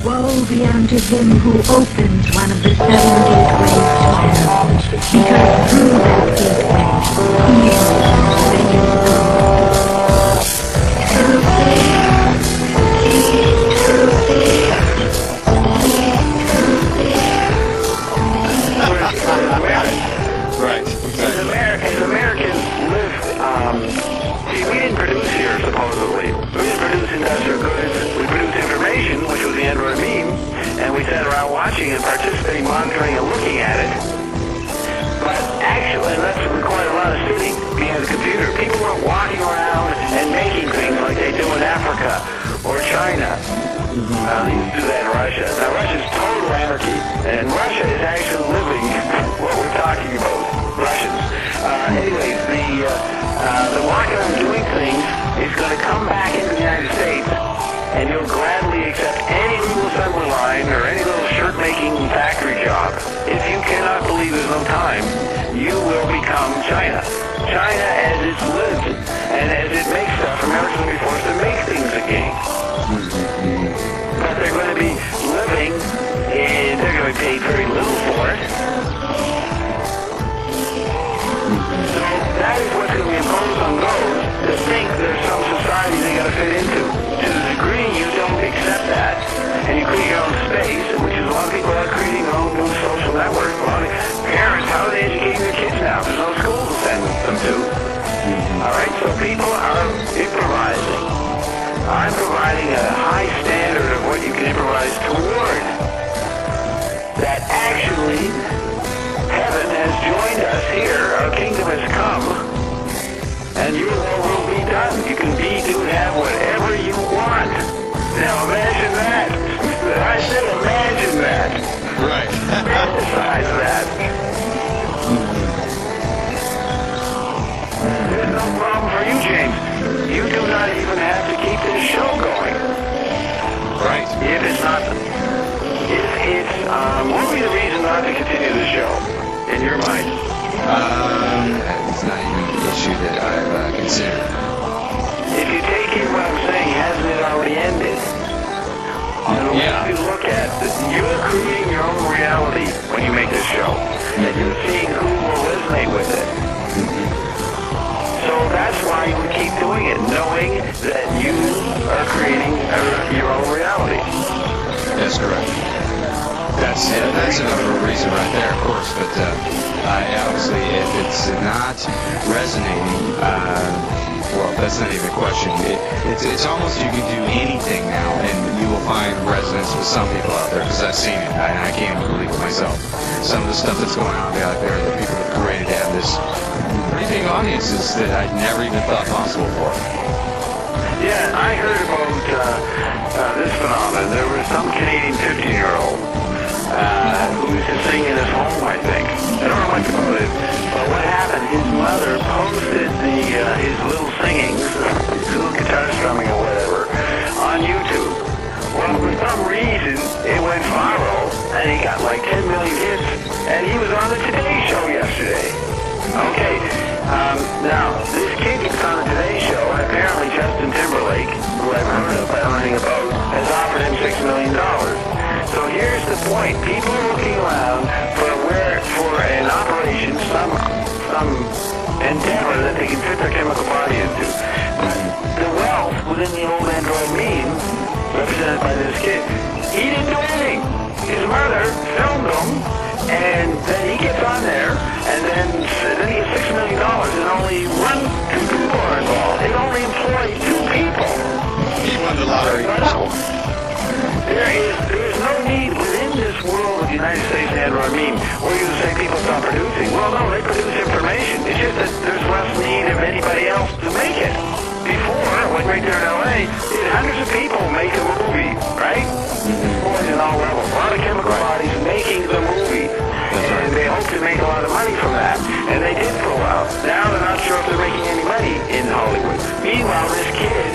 Woe be unto him who opens one of the 7 gateways to hell, because through that gateway evil shall come. Through fear, through fear, through fear. Right, exactly. As Americans live, see, we didn't produce here, supposedly. We didn't produce industrial goods. We produced information, which was the Android meme, and we sat around watching and participating, monitoring, and looking at it. But actually, and that's required a lot of sitting behind the computer. People weren't walking around and making things like they do in Africa or China. They used to do that in Russia. Now, Russia's total anarchy, and Russia is actually living what we're talking about, Russians. Anyways, the walking around doing things is going to come back into the United States, and you'll gladly accept any little assembly line or any little shirt-making factory job. If you cannot believe there's no time, you will become China. China as it's lived, and as it makes stuff, Americans will be forced to make things again. But they're going to be living, and they're going to be paid very little for it. So that is what's going to be imposed on those that think there's some society they got to fit into. To the degree you don't accept that, and you create your own space, which is a lot of people are creating their own new social network. A lot of parents, how are they educating their kids now? There's no schools to send them to. All right, so people are improvising. I'm providing a high standard of what you can improvise toward. That actually, heaven has joined us here. Our kingdom has come, and your will be done. You can be, do, and have whatever you want. Now imagine that. I said imagine that. Right. Fantasize that. There's no problem for you, James. You do not even have to keep this show going. Right. If it's, what would be the reason not to continue the show, in your mind? It's not even an issue that I've considered. If you take in what I'm saying, hasn't it already ended? Yeah. You look at this, you're creating your own reality when you make this show, and you're seeing who will resonate with it. So that's why you would keep doing it, knowing that you are creating your own reality. That's correct. That's another reason right there, of course. But obviously, if it's not resonating, well, that's not even a question. It's almost you can do anything now, and you will find resonance with some people out there, because I've seen it, and I can't even believe it myself. Some of the stuff that's going on out there, the people that created have this pretty big audiences that I'd never even thought possible for. Yeah, I heard about this phenomenon. There was some Canadian 15-year-old who used to sing in his home, I think. I don't know much about it, but what happened, his mother posted his little singings, his little guitar strumming or whatever, on YouTube. Well, for some reason, it went viral, and he got like 10 million hits, and he was on the Today Show yesterday. Okay, now, this kid gets on the Today Show, and apparently Justin Timberlake, who I've heard of, but I don't know anything about, has offered him $6 million. So here's the point. People are looking around for an operation, some endeavor that they can fit their chemical body into. But the wealth within the old Android meme, represented by this kid, he didn't do anything. His mother filmed him, and then he gets on there, and then he gets $6 million, and only two people are involved. It only employs 2 people. He won the lottery. There's no need within this world of the United States Android meme where you say people stop producing. Well, no, they produce information. It's just that there's less need of anybody else to make it. Before, when right there in LA, you had hundreds of people make a movie, right? Boys in all levels. A lot of chemical bodies making the movie. And they hope to make a lot of money from that. And they did for a while. Now they're not sure if they're making any money in Hollywood. Meanwhile, this kid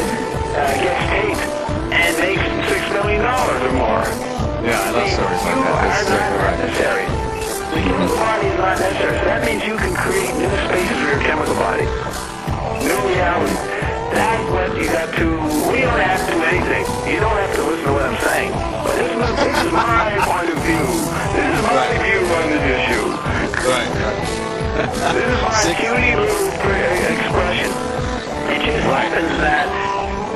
gets taped and makes $6 million or more. Yeah, I love stories like that. That's not necessary. The chemical body is not necessary. So that means This is my puny little expression. It just happens that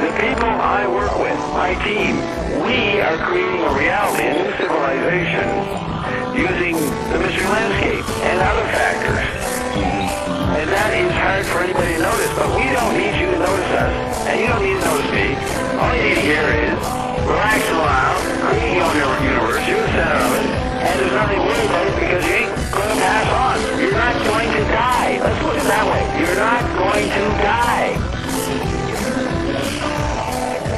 the people I work with, my team, we are creating a reality, a new civilization, using the mystery landscape and other factors. And that is hard for anybody to notice, but we don't need you to notice us, and you don't need to notice me. All you need to hear is, relax and allow, create your own universe, you're the center of it, and there's nothing to worry about it because you ain't going to pass on. You're not going to die. Let's put it that way. You're not going to die.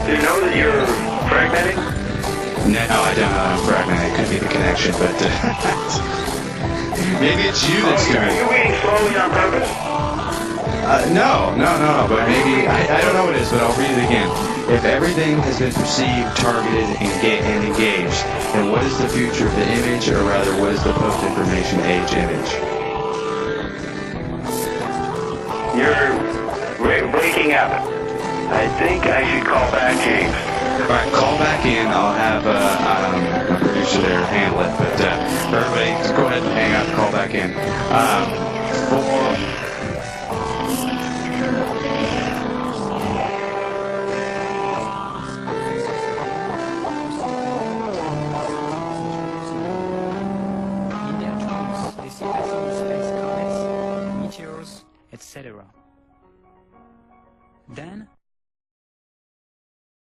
Do you know that you're fragmenting? No, I don't know I'm fragmenting. It could be the connection, but maybe it's you that's doing it. Are you reading slowly on purpose? No, but maybe, I don't know what it is, but I'll read it again. If everything has been perceived, targeted, and engaged, then what is the future of the image, or rather, what is the post-information age image? You're breaking up. I think I should call back James. All right, call back in. I'll have my producer there handle it, but everybody, just go ahead and hang up, call back in.